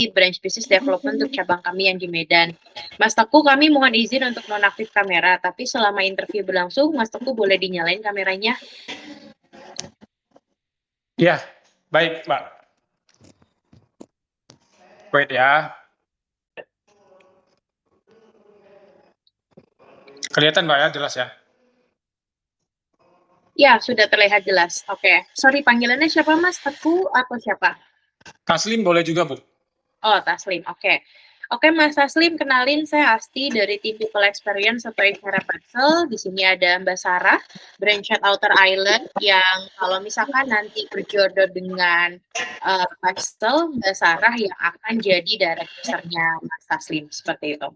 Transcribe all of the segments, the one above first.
kami branch business development untuk cabang kami yang di Medan. Mas Teguh, kami mohon izin untuk nonaktif kamera, tapi selama interview berlangsung, Mas Teguh boleh dinyalain kameranya? Ya, baik, Mbak. Wait ya. Kelihatan, Mbak ya, jelas ya? Ya, sudah terlihat jelas. Oke. Sorry, panggilannya siapa, Mas? Teguh atau siapa? Taslim boleh juga, Bu. Oh, Taslim. Oke. Oke, Mas Taslim, kenalin saya Asti dari tim People Experience atau Icara Paxel. Di sini ada Mbak Sarah, Branch Outer Island, yang kalau misalkan nanti berjodoh dengan Paxel, Mbak Sarah yang akan jadi directornya Mas Taslim, seperti itu.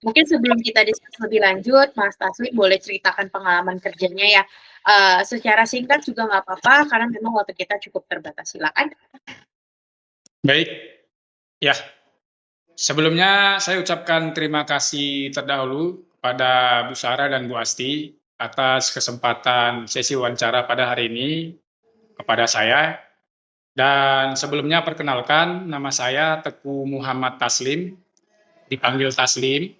Mungkin sebelum kita diskusi lebih lanjut, Mas Taslim boleh ceritakan pengalaman kerjanya ya. Secara singkat juga nggak apa-apa, karena memang waktu kita cukup terbatas. Silakan. Baik, ya. Sebelumnya saya ucapkan terima kasih terdahulu pada Bu Sarah dan Bu Asti atas kesempatan sesi wawancara pada hari ini kepada saya. Dan sebelumnya perkenalkan, nama saya Teguh Muhammad Taslim, dipanggil Taslim.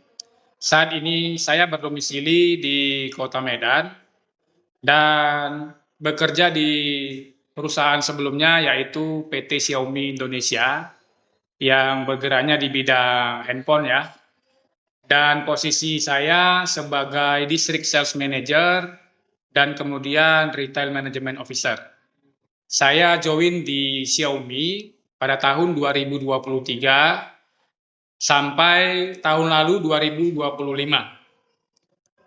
Saat ini saya berdomisili di Kota Medan dan bekerja di perusahaan sebelumnya yaitu PT Xiaomi Indonesia yang bergeraknya di bidang handphone ya. Dan posisi saya sebagai District Sales Manager dan kemudian Retail Management Officer. Saya join di Xiaomi pada tahun 2023 sampai tahun lalu 2025.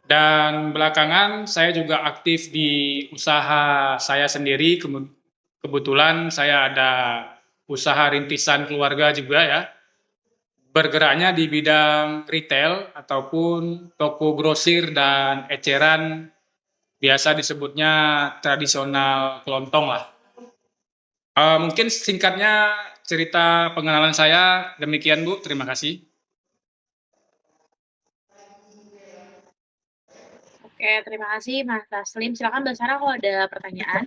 Dan belakangan saya juga aktif di usaha saya sendiri. Kebetulan saya ada usaha rintisan keluarga juga ya. Bergeraknya di bidang retail ataupun toko grosir dan eceran, biasa disebutnya tradisional kelontong lah. Mungkin singkatnya cerita pengenalan saya demikian, Bu. Terima kasih. Oke, terima kasih Mas Taslim. Silakan Mbak Sarah kalau ada pertanyaan.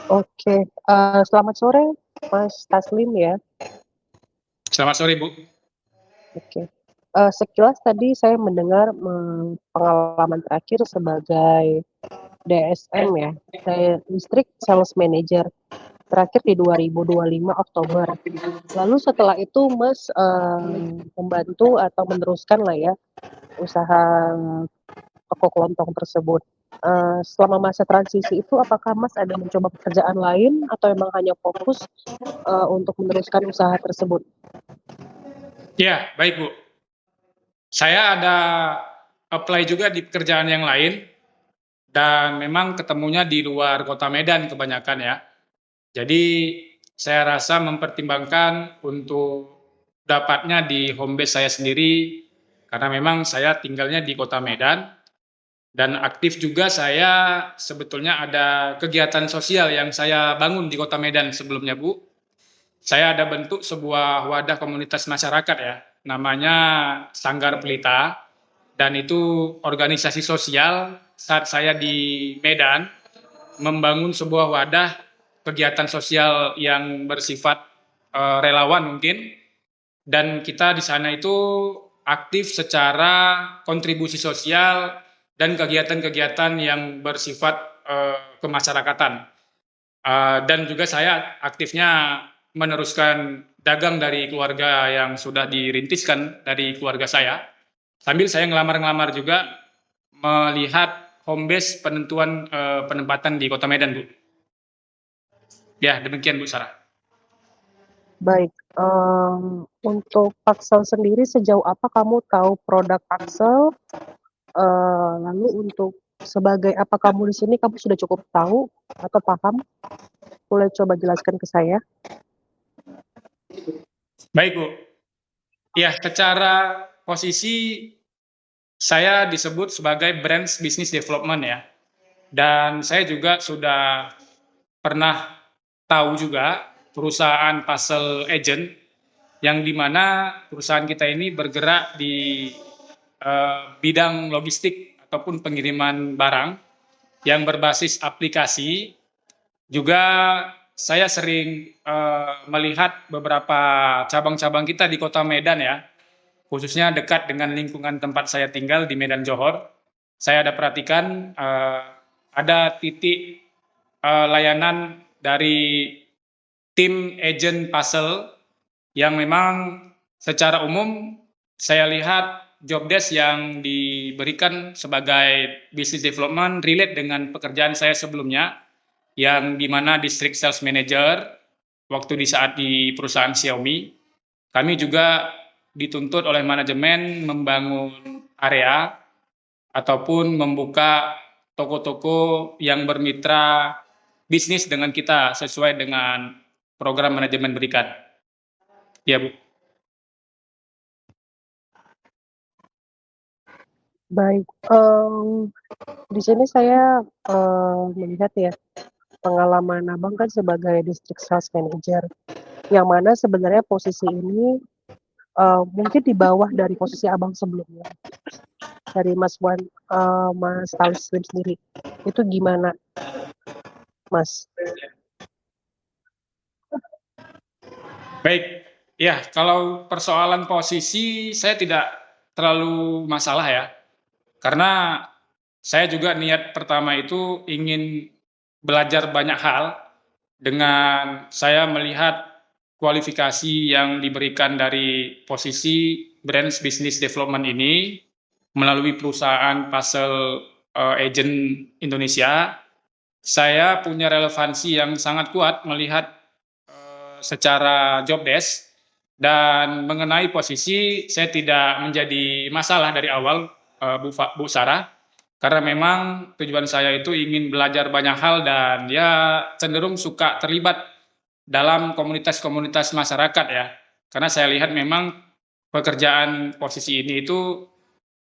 Oke, selamat sore Mas Taslim ya. Selamat sore, Bu. Oke, sekilas tadi saya mendengar pengalaman terakhir sebagai DSM ya, saya District Sales Manager, terakhir di 2025 Oktober. Lalu setelah itu Mas membantu atau meneruskan lah ya usaha toko kelontong tersebut. Selama masa transisi itu apakah Mas ada mencoba pekerjaan lain atau emang hanya fokus untuk meneruskan usaha tersebut? Ya, baik Bu. Saya ada apply juga di pekerjaan yang lain dan memang ketemunya di luar kota Medan kebanyakan ya. Jadi saya rasa mempertimbangkan untuk dapatnya di home base saya sendiri karena memang saya tinggalnya di kota Medan dan aktif juga saya sebetulnya ada kegiatan sosial yang saya bangun di kota Medan sebelumnya Bu. Saya ada bentuk sebuah wadah komunitas masyarakat ya, namanya Sanggar Pelita, dan itu organisasi sosial saat saya di Medan membangun sebuah wadah kegiatan sosial yang bersifat relawan mungkin, dan kita di sana itu aktif secara kontribusi sosial dan kegiatan-kegiatan yang bersifat kemasyarakatan. Dan juga saya aktifnya meneruskan dagang dari keluarga yang sudah dirintiskan dari keluarga saya. Sambil saya ngelamar-ngelamar juga melihat home base penentuan penempatan di Kota Medan, Bu. Ya, demikian Bu Sarah. Baik, untuk Paxel sendiri sejauh apa kamu tahu produk Paxel? Lalu untuk sebagai apa kamu di sini, kamu sudah cukup tahu atau paham? Boleh coba jelaskan ke saya? Baik Bu. Ya, secara posisi saya disebut sebagai branch business development ya. Dan saya juga sudah pernah tahu juga perusahaan parcel agent yang dimana perusahaan kita ini bergerak di bidang logistik ataupun pengiriman barang yang berbasis aplikasi. Juga saya sering melihat beberapa cabang-cabang kita di Kota Medan ya, khususnya dekat dengan lingkungan tempat saya tinggal di Medan Johor. Saya ada perhatikan ada titik layanan dari tim agent puzzle yang memang secara umum saya lihat job desk yang diberikan sebagai business development relate dengan pekerjaan saya sebelumnya, yang dimana district sales manager waktu di saat di perusahaan Xiaomi. Kami juga dituntut oleh manajemen membangun area ataupun membuka toko-toko yang bermitra bisnis dengan kita sesuai dengan program manajemen berikan. Ya, Bu. Baik, di sini saya melihat ya, pengalaman Abang kan sebagai district sales manager, yang mana sebenarnya posisi ini mungkin di bawah dari posisi Abang sebelumnya, dari Mas Taslim sendiri. Itu gimana, Mas? Baik, ya kalau persoalan posisi saya tidak terlalu masalah ya, karena saya juga niat pertama itu ingin belajar banyak hal dengan saya melihat kualifikasi yang diberikan dari posisi Branch Business Development ini melalui perusahaan Puzzle Agent Indonesia. Saya punya relevansi yang sangat kuat melihat secara job desk, dan mengenai posisi saya tidak menjadi masalah dari awal, Bu Sarah, karena memang tujuan saya itu ingin belajar banyak hal dan ya cenderung suka terlibat dalam komunitas-komunitas masyarakat ya, karena saya lihat memang pekerjaan posisi ini itu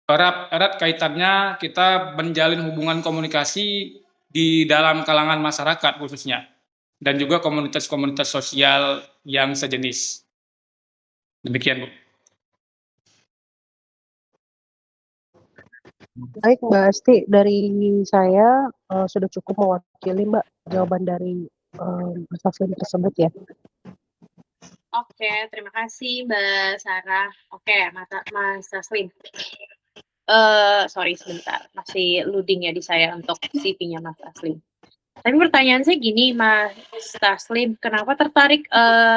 erat kaitannya kita menjalin hubungan komunikasi di dalam kalangan masyarakat khususnya, dan juga komunitas-komunitas sosial yang sejenis. Demikian, Bu. Baik, Mbak Asti, dari saya sudah cukup mewakili Mbak jawaban dari Mas Taslim tersebut ya. Oke, terima kasih Mbak Sarah. Oke, Mas Taslim. Sorry sebentar, masih loading ya di saya untuk CV-nya Mas Taslim. Tapi pertanyaan saya gini, Mas Taslim, kenapa tertarik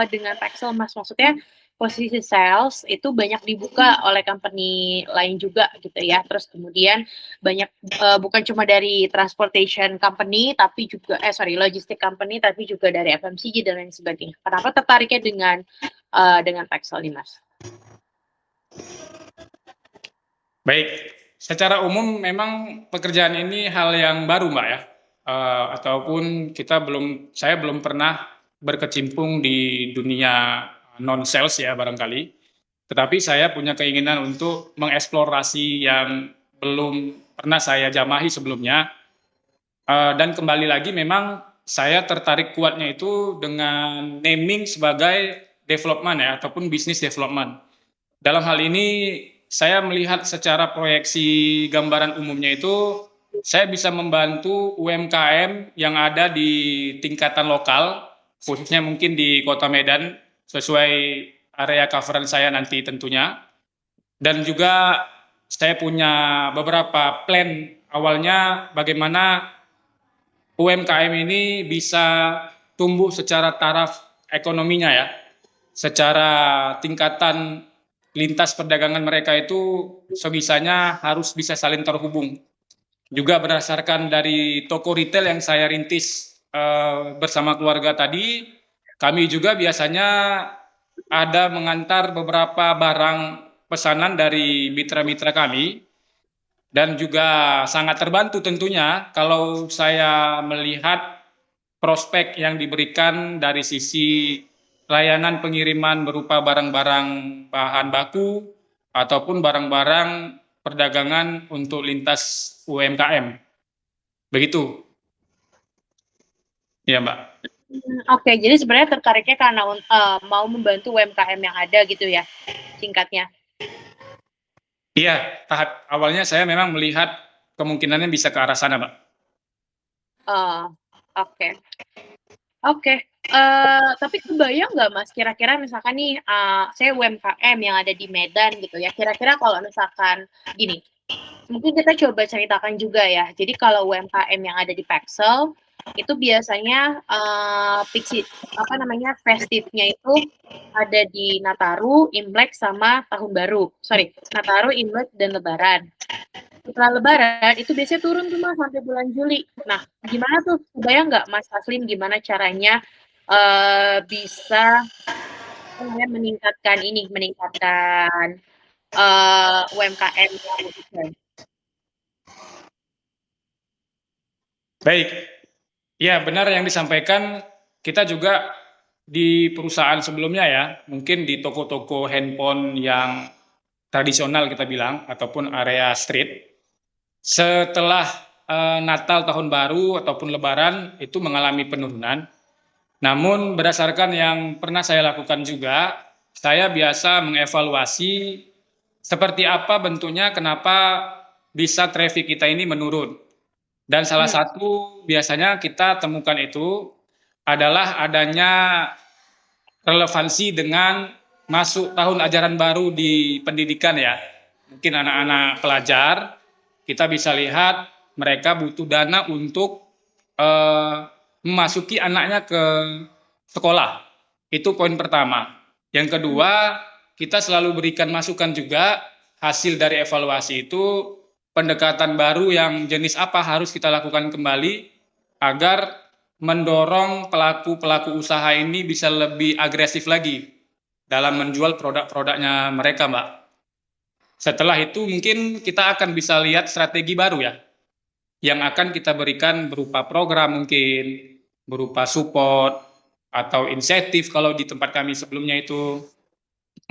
dengan Pexel, Mas? Maksudnya posisi sales itu banyak dibuka oleh company lain juga gitu ya. Terus kemudian banyak bukan cuma dari transportation company, tapi juga logistik company, tapi juga dari FMCG dan lain sebagainya. Kenapa tertariknya dengan Pexel nih, Mas? Baik, secara umum memang pekerjaan ini hal yang baru, Mbak ya. Ataupun saya belum pernah berkecimpung di dunia non sales ya barangkali. Tetapi saya punya keinginan untuk mengeksplorasi yang belum pernah saya jamahi sebelumnya. Dan kembali lagi memang saya tertarik kuatnya itu dengan naming sebagai development ya, ataupun business development. Dalam hal ini saya melihat secara proyeksi gambaran umumnya itu saya bisa membantu UMKM yang ada di tingkatan lokal, khususnya mungkin di Kota Medan, sesuai area coveran saya nanti tentunya. Dan juga saya punya beberapa plan awalnya bagaimana UMKM ini bisa tumbuh secara taraf ekonominya ya, secara tingkatan lintas perdagangan mereka itu sebisanya harus bisa saling terhubung. Juga berdasarkan dari toko retail yang saya rintis bersama keluarga tadi, kami juga biasanya ada mengantar beberapa barang pesanan dari mitra-mitra kami, dan juga sangat terbantu tentunya kalau saya melihat prospek yang diberikan dari sisi layanan pengiriman berupa barang-barang bahan baku ataupun barang-barang perdagangan untuk lintas UMKM. Begitu. Ya, Mbak. Oke, jadi sebenarnya tertariknya karena mau membantu UMKM yang ada gitu ya, singkatnya. Iya, tahap awalnya saya memang melihat kemungkinannya bisa ke arah sana, Mbak. Oke. Oke, tapi kebayang nggak Mas, kira-kira misalkan nih, saya UMKM yang ada di Medan gitu ya, kira-kira kalau misalkan gini, mungkin kita coba ceritakan juga ya. Jadi kalau UMKM yang ada di Paxel, itu biasanya, apa namanya, festifnya itu ada di Nataru, Imlek, sama Tahun Baru. Sorry, Nataru, Imlek, dan Lebaran. Setelah Lebaran itu biasanya turun tuh Mas sampai bulan Juli. Nah, gimana tuh? Kebayang nggak Mas Taslim gimana caranya bisa apa namanya meningkatkan UMKM yang lebih keren? Baik, ya benar yang disampaikan. Kita juga di perusahaan sebelumnya ya, mungkin di toko-toko handphone yang tradisional kita bilang, ataupun area street, setelah Natal, Tahun Baru, ataupun Lebaran itu mengalami penurunan. Namun berdasarkan yang pernah saya lakukan juga, saya biasa mengevaluasi seperti apa bentuknya, kenapa bisa traffic kita ini menurun. Dan salah satu biasanya kita temukan itu adalah adanya relevansi dengan masuk tahun ajaran baru di pendidikan ya. Mungkin anak-anak pelajar, kita bisa lihat mereka butuh dana untuk memasuki anaknya ke sekolah. Itu poin pertama. Yang kedua, kita selalu berikan masukan juga hasil dari evaluasi itu pendekatan baru yang jenis apa harus kita lakukan kembali agar mendorong pelaku-pelaku usaha ini bisa lebih agresif lagi dalam menjual produk-produknya mereka, Mbak. Setelah itu mungkin kita akan bisa lihat strategi baru ya, yang akan kita berikan berupa program mungkin, berupa support, atau insentif kalau di tempat kami sebelumnya itu.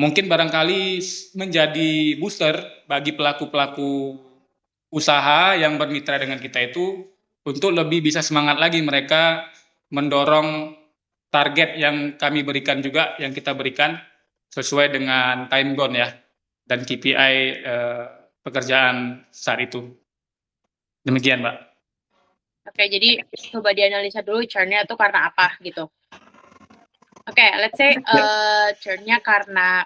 Mungkin barangkali menjadi booster bagi pelaku-pelaku usaha yang bermitra dengan kita itu untuk lebih bisa semangat lagi mereka mendorong target yang kami berikan juga, yang kita berikan sesuai dengan time gone ya, dan KPI pekerjaan saat itu. Demikian, Mbak. Oke, jadi coba dianalisa dulu churn-nya itu karena apa gitu. Oke, let's say churn-nya karena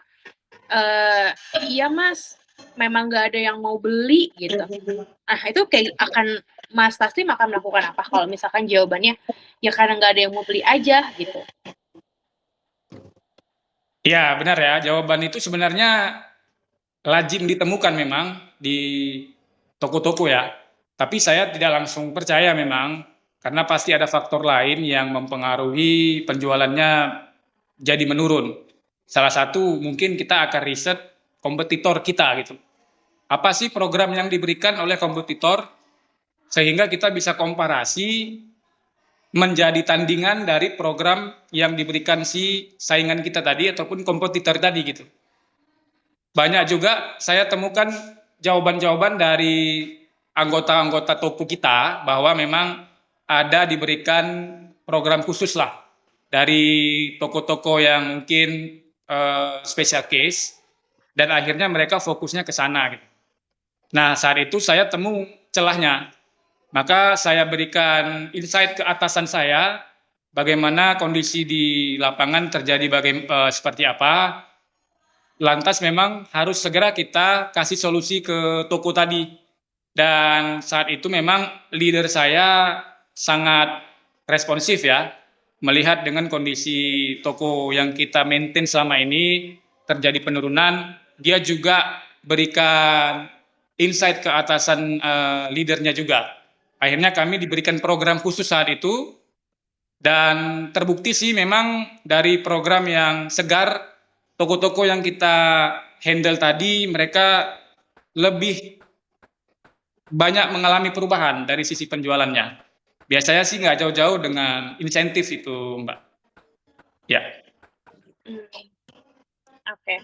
iya Mas, memang nggak ada yang mau beli gitu. Nah, itu kayak Mas Taslim akan melakukan apa kalau misalkan jawabannya ya karena nggak ada yang mau beli aja gitu. Ya, benar ya. Jawaban itu sebenarnya lazim ditemukan memang di toko-toko ya. Tapi saya tidak langsung percaya memang, karena pasti ada faktor lain yang mempengaruhi penjualannya jadi menurun. Salah satu mungkin kita akan riset kompetitor kita gitu. Apa sih program yang diberikan oleh kompetitor sehingga kita bisa komparasi menjadi tandingan dari program yang diberikan si saingan kita tadi ataupun kompetitor tadi gitu. Banyak juga saya temukan jawaban-jawaban dari anggota-anggota toko kita bahwa memang ada diberikan program khusus lah dari toko-toko yang mungkin special case, dan akhirnya mereka fokusnya ke sana gitu. Nah, saat itu saya temu celahnya, maka saya berikan insight ke atasan saya bagaimana kondisi di lapangan terjadi seperti apa. Lantas memang harus segera kita kasih solusi ke toko tadi. Dan saat itu memang leader saya sangat responsif ya, melihat dengan kondisi toko yang kita maintain selama ini terjadi penurunan, dia juga berikan insight ke atasan leadernya juga. Akhirnya kami diberikan program khusus saat itu, dan terbukti sih memang dari program yang segar, toko-toko yang kita handle tadi mereka lebih banyak mengalami perubahan dari sisi penjualannya. Biasanya sih nggak jauh-jauh dengan insentif itu, Mbak. Ya. Oke.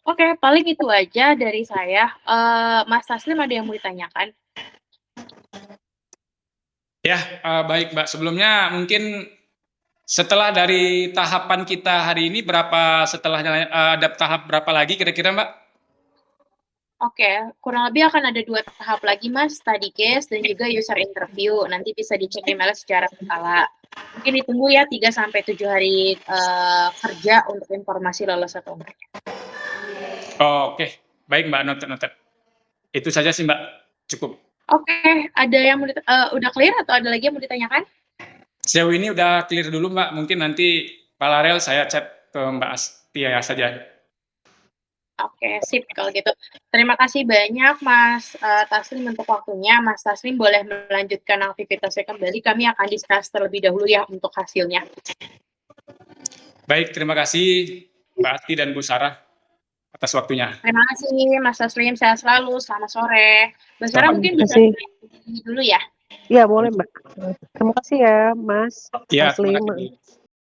Oke, paling itu aja dari saya. Mas Taslim ada yang mau ditanyakan? Ya, baik Mbak. Sebelumnya mungkin setelah dari tahapan kita hari ini setelahnya ada tahap berapa lagi kira-kira Mbak? Oke, kurang lebih akan ada 2 tahap lagi Mas, study case dan juga user interview. Nanti bisa dicek email secara berkala. Mungkin ditunggu ya 3 sampai 7 hari, kerja untuk informasi lolos atau enggak. Oh, oke. Baik Mbak, noted. Itu saja sih Mbak, cukup. Oke, ada yang mau udah clear atau ada lagi yang mau ditanyakan? Sejauh ini udah clear dulu Mbak, mungkin nanti paralel saya chat ke Mbak Astia saja. Oke, sip kalau gitu. Terima kasih banyak Mas, Taslim untuk waktunya. Mas Taslim boleh melanjutkan aktivitasnya kembali, kami akan discuss terlebih dahulu ya untuk hasilnya. Baik, terima kasih Mbak Asti dan Bu Sarah atas waktunya. Terima kasih Mas Taslim, sehat selalu, selamat sore. Mbak Sarah mungkin bisa Terima dulu ya? Iya boleh Mbak. Terima kasih ya Mas Iya, terima Taslim. kasih.